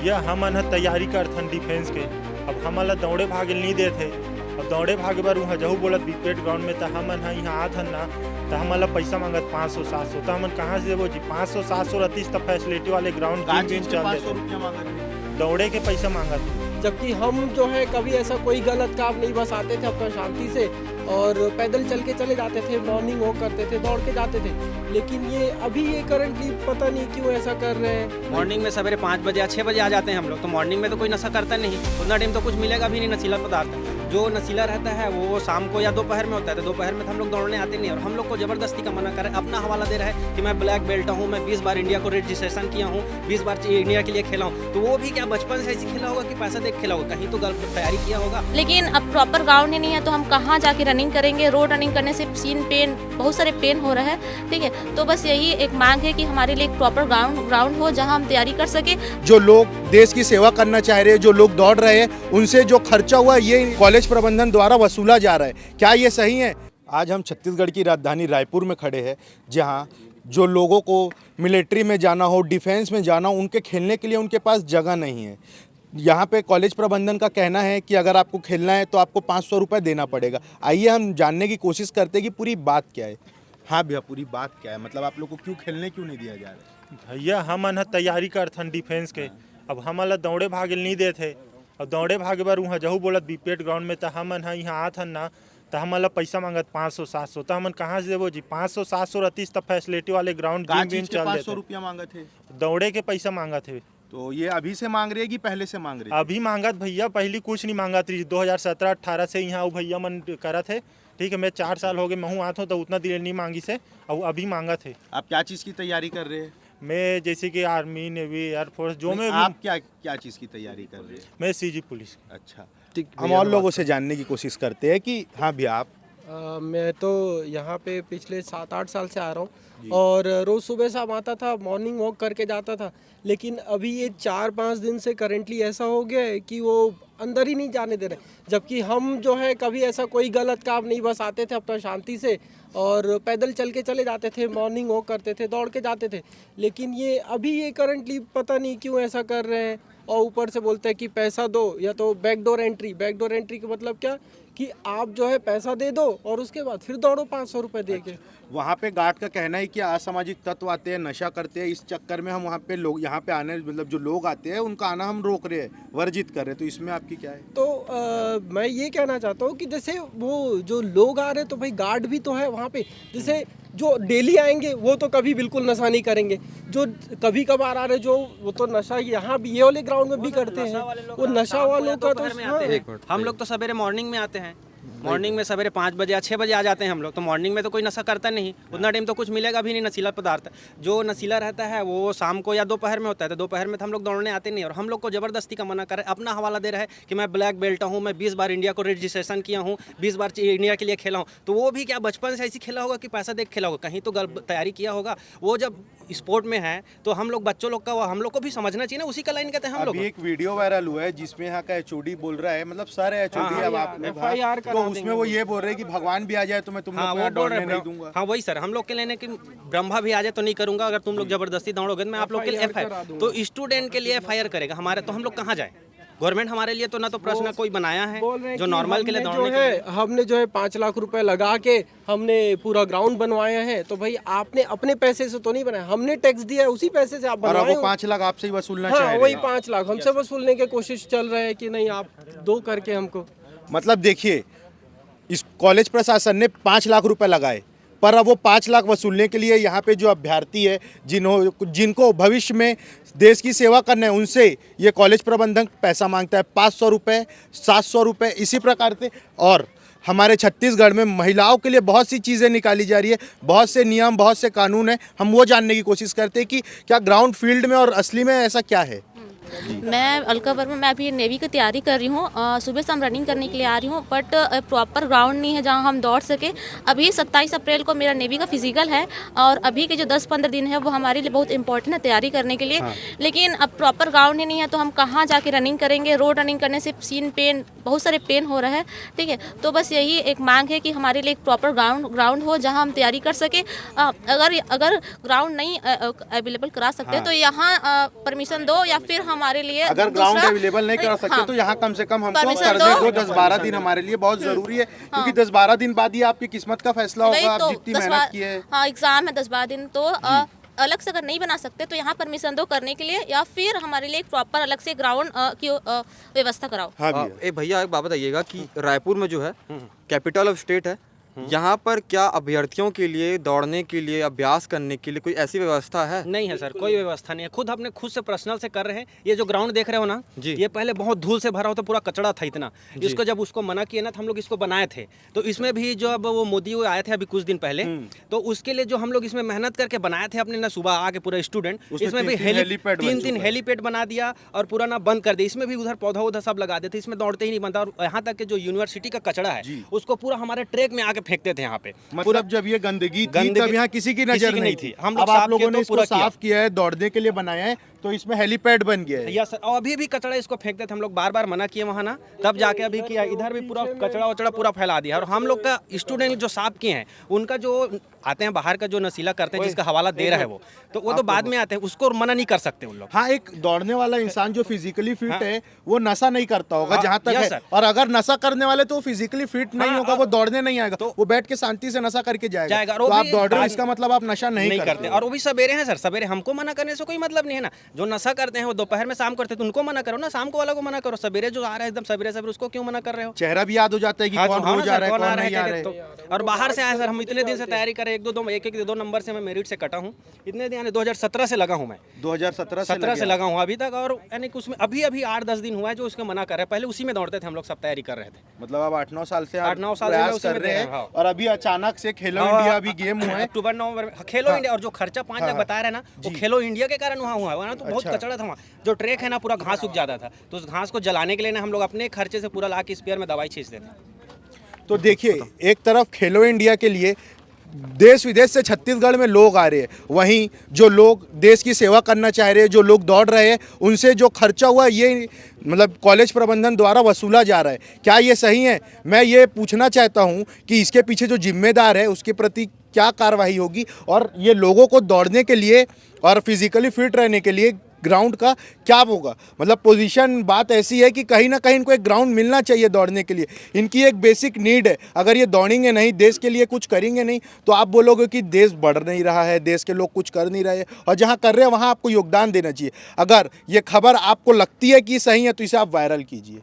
भैया हमन ह तैयारी करथन डिफेंस के। अब हमन ला दौड़े भागे नहीं देथे। अब दौड़े भागे बर वहाँ जहू बोलत बीपेड ग्राउंड में, त हमन ह यहाँ आथन ना त हमन ला पैसा मांगत 500-700। त हमन कहाँ से देबो जी? 500-700 रतीस त फैसिलिटी वाले ग्राउंड दिन चल देते, दौड़े के पैसा मांगत। जबकि हम जो है कभी ऐसा कोई गलत काम नहीं, बस आते थे अपना शांति से और पैदल चल के चले जाते थे, मॉर्निंग वॉक करते थे, दौड़ के जाते थे। लेकिन ये अभी ये करंटली पता नहीं क्यों ऐसा कर रहे हैं। मॉर्निंग में सवेरे 5 बजे या 6 बजे आ जाते हैं हम लोग, तो मॉर्निंग में तो कोई नशा करता नहीं, उतना टाइम तो कुछ मिलेगा भी नहीं नशीला पदार्थ। जो नशीला रहता है वो शाम को या दोपहर में होता है, तो दोपहर में तो हम लोग दौड़ने आते नहीं। और हम लोग को ज़बरदस्ती का मना कर अपना हवाला दे रहा है कि मैं ब्लैक बेल्ट हूँ, मैं 20 बार इंडिया को रजिस्ट्रेशन किया हूँ, 20 बार इंडिया के लिए खेला हूँ। तो वो भी क्या बचपन से ऐसी खेला होगा कि पैसा देख खेला होगा, कहीं तो तैयारी किया होगा। लेकिन अब प्रॉपर ग्राउंड ही नहीं है तो हम कहाँ जाके रनिंग करेंगे? रोड रनिंग करने से सीन पेन, बहुत सारे पेन हो रहा है, ठीक है। तो बस यही एक मांग है कि हमारे लिए एक प्रॉपर ग्राउंड हो जहाँ हम तैयारी कर सके। जो लोग देश की सेवा करना चाह रहे हैं, जो लोग दौड़ रहे हैं, उनसे जो खर्चा हुआ ये कॉलेज प्रबंधन द्वारा वसूला जा रहा है, क्या ये सही है? आज हम छत्तीसगढ़ की राजधानी रायपुर में खड़े हैं, जहाँ जो लोगों को मिलिट्री में जाना हो, डिफेंस में जाना हो, उनके खेलने के लिए उनके पास जगह नहीं है। यहाँ पे कॉलेज प्रबंधन का कहना है कि अगर आपको खेलना है तो आपको 500 रुपये देना पड़ेगा। आइए हम जानने की कोशिश करते हैं कि पूरी बात क्या है। हाँ भैया, पूरी बात क्या है? मतलब आप लोग को क्यों खेलने क्यों नहीं दिया जा रहा है? भैया हमन ह तैयारी करथन डिफेंस के। अब हमन ला दौड़े भागे नहीं देथे। अब दौड़े भागे बर वहाँ जहू बोलत बीपेड ग्राउंड में, त हमन ह यहाँ आथन ना त हमन ला पैसा मांगत 500-700। त हमन कहाँ से देबो जी? 500-700 रतीस त फैसिलिटी वाले ग्राउंड दिन चल देते, 500 रुपया मांगत है, दौड़े के पैसा मांगत है। तो ये अभी से मांग रहे हैं कि पहले से मांग रहे हैं? अभी मांगत भैया, पहली कुछ नहीं मांगत रही। 2017-18 से यहाँ भैया मन करत है, ठीक है। मैं 4 साल हो गए महू आत हूँ तो उतना देर नहीं मांगी से, और अभी मांगत है। आप क्या चीज़ की तैयारी कर रहे हैं? मैं जैसे कि आर्मी, नेवी, एयरफोर्स, जो मैं आप क्या चीज़ की तैयारी कर रहे हैं? मैं सीजी पुलिस। अच्छा, हम और लोगों से जानने की कोशिश करते हैं कि हाँ भैया आप। मैं तो यहाँ पे पिछले 7-8 साल से आ रहा हूँ और रोज़ सुबह शाम आता था, मॉर्निंग वॉक करके जाता था। लेकिन अभी ये 4-5 दिन से करेंटली ऐसा हो गया है कि वो अंदर ही नहीं जाने दे रहे। जबकि हम जो है कभी ऐसा कोई गलत काम नहीं, बस आते थे अपना शांति से और पैदल चल के चले जाते थे, मॉर्निंग वॉक करते थे, दौड़ के जाते थे। लेकिन ये अभी ये करंटली पता नहीं क्यों ऐसा कर रहे हैं। और ऊपर से बोलते हैं कि पैसा दो, या तो बैकडोर एंट्री। बैकडोर एंट्री का मतलब क्या कि आप जो है पैसा दे दो और उसके बाद फिर दौड़ो 500 रुपये दे के। वहाँ पे गार्ड का कहना है कि असामाजिक तत्व आते हैं, नशा करते हैं, इस चक्कर में हम वहाँ पे लोग यहाँ पे आने, मतलब जो लोग आते हैं उनका आना हम रोक रहे हैं, वर्जित कर रहे हैं। तो इसमें आपकी क्या है? तो मैं ये कहना चाहता हूँ कि जैसे वो जो लोग आ रहे हैं तो भाई गार्ड भी तो है वहाँ पे। जैसे जो डेली आएंगे वो तो कभी बिल्कुल नशा नहीं करेंगे, जो कभी कभार आ रहे जो वो तो नशा यहाँ भी ये वाले ग्राउंड में भी करते हैं। वो नशा वालों का तो हम लोग तो सवेरे मॉर्निंग में आते हैं, मॉर्निंग में सवेरे 5 बजे या 6 बजे आ जाते हैं हम लोग, तो मॉर्निंग में तो कोई नशा करता नहीं, उतना टाइम तो कुछ मिलेगा भी नहीं नशीला पदार्थ। जो नशीला रहता है वो शाम को या दोपहर में होता है, तो दोपहर में तो हम लोग दौड़ने आते नहीं। और हम लोग को ज़बरदस्ती का मना कर अपना हवाला दे रहा है कि मैं ब्लैक बेल्ट हूँ, मैं 20 बार इंडिया को रजिस्ट्रेशन किया हूँ, 20 बार इंडिया के लिए खेला हूँ। तो वो भी क्या बचपन से ऐसी खेला होगा कि पैसा देख खेला होगा, कहीं तो तैयारी किया होगा। वो जब स्पोर्ट में है तो हम लोग बच्चों लोग का हम लोग को भी समझना चाहिए ना, उसी का लाइन कहते हैं हम लोग। अभी एक वीडियो वायरल हुआ है जिसमें यहाँ का एचओडी बोल रहा है, मतलब सर एचओडी, अब आप तो उसमें वो ये बोल रहे हैं कि भगवान भी आ जाए तो मैं तुम लोग को दौड़ने नहीं दूंगा। हाँ वही सर, हम लोग के लेने की ब्रह्मा भी आ जाए तो नहीं करूंगा, अगर तुम लोग जबरदस्ती दौड़ोगे तो मैं आप लोग के लिए एफआईआर, तो स्टूडेंट के लिए एफआईआर करेगा हमारे। तो हम लोग कहाँ जाए? गवर्नमेंट हमारे लिए तो ना तो प्रश्न कोई बनाया है जो नॉर्मल के लिए दौड़ने के लिए। हमने जो है 5 लाख रुपए लगा के हमने पूरा ग्राउंड बनवाया है, तो भाई आपने अपने पैसे से तो नहीं बनाया, हमने टैक्स दिया है, उसी पैसे से आप बनवाए। और वो 5 लाख आपसे ही वसूलना चाह रहे हैं? वही 5 लाख हमसे वसूलने की कोशिश चल रहा है कि नहीं आप दो करके हमको। मतलब देखिए, इस कॉलेज प्रशासन ने 5 लाख रुपए लगाए, पर अब वो 5 लाख वसूलने के लिए यहाँ पे जो अभ्यर्थी है जिनको भविष्य में देश की सेवा करना है, उनसे ये कॉलेज प्रबंधन पैसा मांगता है 500 रुपये, 700 रुपये, इसी प्रकार से। और हमारे छत्तीसगढ़ में महिलाओं के लिए बहुत सी चीज़ें निकाली जा रही है, बहुत से नियम, बहुत से कानून हैं। हम वो जानने की कोशिश करते हैं कि क्या ग्राउंड फील्ड में और असली में ऐसा क्या है। मैं अलका वर्मा, मैं अभी नेवी की तैयारी कर रही हूँ। सुबह से हम रनिंग करने के लिए आ रही हूँ, बट प्रॉपर ग्राउंड नहीं है जहाँ हम दौड़ सके। अभी 27 अप्रैल को मेरा नेवी का फिजिकल है और अभी के जो 10-15 दिन है वो हमारे लिए बहुत इंपॉर्टेंट है तैयारी करने के लिए। लेकिन अब प्रॉपर ग्राउंड ही नहीं है तो हम कहाँ जाके रनिंग करेंगे? रोड रनिंग करने से सीन पेन, बहुत सारे पेन हो रहा है, ठीक है। तो बस यही एक मांग है कि हमारे लिए एक प्रॉपर ग्राउंड हो जहाँ हम तैयारी कर सके। अगर ग्राउंड नहीं अवेलेबल करा सकते तो यहाँ परमिशन दो, या फिर हम हमारे लिए अगर ग्राउंड दूसरा- अवेलेबल नहीं करा सकते हाँ, तो यहाँ कम से कम हमको Permission कर दो। दे 10-12 दिन हमारे लिए बहुत जरूरी है, क्योंकि 10-12 दिन बाद ही आपकी किस्मत का फैसला वही होगा, तो आप जितनी 10 मेहनत की है। हाँ एग्जाम है 10-12 दिन तो अलग से अगर नहीं बना सकते तो यहाँ परमिशन दो करने के लिए, या फिर हमारे लिए एक प्रॉपर अलग से ग्राउंड की व्यवस्था कराओ। हाँ भैया। भैया एक बात बताइएगा कि रायपुर में जो है कैपिटल ऑफ स्टेट है, यहाँ पर क्या अभ्यर्थियों के लिए दौड़ने के लिए अभ्यास करने के लिए कोई ऐसी व्यवस्था है? नहीं है सर, कोई व्यवस्था नहीं है। खुद अपने खुद से पर्सनल से कर रहे हैं। ये जो ग्राउंड देख रहे हो ना जी। ये पहले बहुत धूल से भरा होता, पूरा कचड़ा था इतना। इसको जब उसको मना किया ना तो हम लोग इसको बनाए थे। तो इसमें भी जो अब वो मोदी आए थे अभी कुछ दिन पहले, तो उसके लिए जो हम लोग इसमें मेहनत करके बनाए थे अपने ना, सुबह आके पूरा स्टूडेंट, उसमें इसमें भी 3 हेलीपैड बना दिया और पूरा ना बंद कर दिया। इसमें भी उधर पौधा उधर सब लगा देते, इसमें दौड़ते ही नहीं बनता। और यहाँ तक कि जो यूनिवर्सिटी का कचड़ा है उसको पूरा हमारे ट्रैक में आके फेंकते थे यहाँ पे। मतलब जब ये गंदगी थी तब यहाँ किसी की नजर नहीं थी। हम अब लोग आप लोगों ने तो इसको पूरा किया। साफ किया है, दौड़ने के लिए बनाया है, तो इसमें हेलीपैड बन गया है। यस सर, और अभी भी कचरा इसको फेंकते थे हम लोग, बार बार मना किए वहाँ ना, तब जाके अभी किया। इधर भी पूरा कचरा वचड़ा पूरा फैला दिया। और हम लोग का स्टूडेंट जो साफ किए हैं उनका जो आते हैं बाहर का जो नशीला करते हैं जिसका हवाला दे रहा है वो तो बाद में आते हैं, उसको मना नहीं कर सकते उन लोग। हाँ, एक दौड़ने वाला इंसान जो फिजिकली फिट है वो नशा नहीं करता होगा जहाँ तक यस है, सर। और अगर नशा करने वाले तो फिजिकली फिट नहीं होगा, वो दौड़ने नहीं आएगा, वो बैठ के शांति से नशा करके जाएगा। जाएगा। और तो वो आप भी दौड़ रहे हो, आज- इसका मतलब आप नशा नहीं करते। और वो भी सवेरे हैं सर, सवेरे हमको मना करने से कोई मतलब नहीं है ना। जो नशा करते हैं वो दोपहर में शाम करते हैं, तो उनको मना करो ना, शाम को वाला को मना करो। सवेरे जो आ रहा है एकदम सवेरे सवेरे उसको क्यों मना कर रहे हो? चेहरा भी याद हो जाता है कि हाँ, कौन हाँ रोज ना आ सर, रहा है, कौन कौन आ रहा नहीं आ है, रहा है। तो- और बाहर से आए सर, हम इतने दिन से तैयारी कर रहे हैं, एक दो नंबर से मैं मेरिट से कटा हूँ। इतने दिन यानी 2017 से लगा हूँ मैं, 2017 17 से लगा। लगा हूँ अभी तक। और यानी कि उसमें अभी 8-10 दिन हुआ है जो उसको मना कर रहे हैं। पहले उसी में दौड़ते थे हम लोग, सब तैयारी कर रहे थे। मतलब आप 8-9 साल से आप 8-9 साल से मैं प्रयास उसी कर में रहे दे हैं, रहा हूँ। और अभी अचानक से खेलो हाँ, इंडिया अभी गेम हुआ है। अक्टूबर नवंबर में खेलो इंडिया, और जो खर्चा 5 लाख बता रहे हैं ना, वो खेलो इंडिया के कारण वहाँ हुआ है। वहाँ तो बहुत अच्छा। कचड़ा था वहाँ, जो ट्रैक है ना पूरा घास उग जाता था, तो उस घास को जलाने के लिए ना हम लोग अपने खर्चे से पूरा ला के स्पेयर में दवाई छींचते थे। तो देखिए, एक तरफ खेलो इंडिया के लिए देश विदेश से छत्तीसगढ़ में लोग आ रहे हैं, वहीं जो लोग देश की सेवा करना चाह रहे हैं, जो लोग दौड़ रहे हैं, उनसे जो खर्चा हुआ ये मतलब कॉलेज प्रबंधन द्वारा वसूला जा रहा है। क्या ये सही है? मैं ये पूछना चाहता हूँ कि इसके पीछे जो जिम्मेदार है उसके प्रति क्या कार्रवाई होगी, और ये लोगों को दौड़ने के लिए और फिजिकली फिट रहने के लिए ग्राउंड का क्या होगा। मतलब पोजीशन बात ऐसी है कि कहीं ना कहीं इनको एक ग्राउंड मिलना चाहिए दौड़ने के लिए। इनकी एक बेसिक नीड है। अगर ये दौड़ेंगे नहीं, देश के लिए कुछ करेंगे नहीं, तो आप बोलोगे कि देश बढ़ नहीं रहा है, देश के लोग कुछ कर नहीं रहे, और जहाँ कर रहे हैं वहाँ आपको योगदान देना चाहिए। अगर ये खबर आपको लगती है कि सही है तो इसे आप वायरल कीजिए।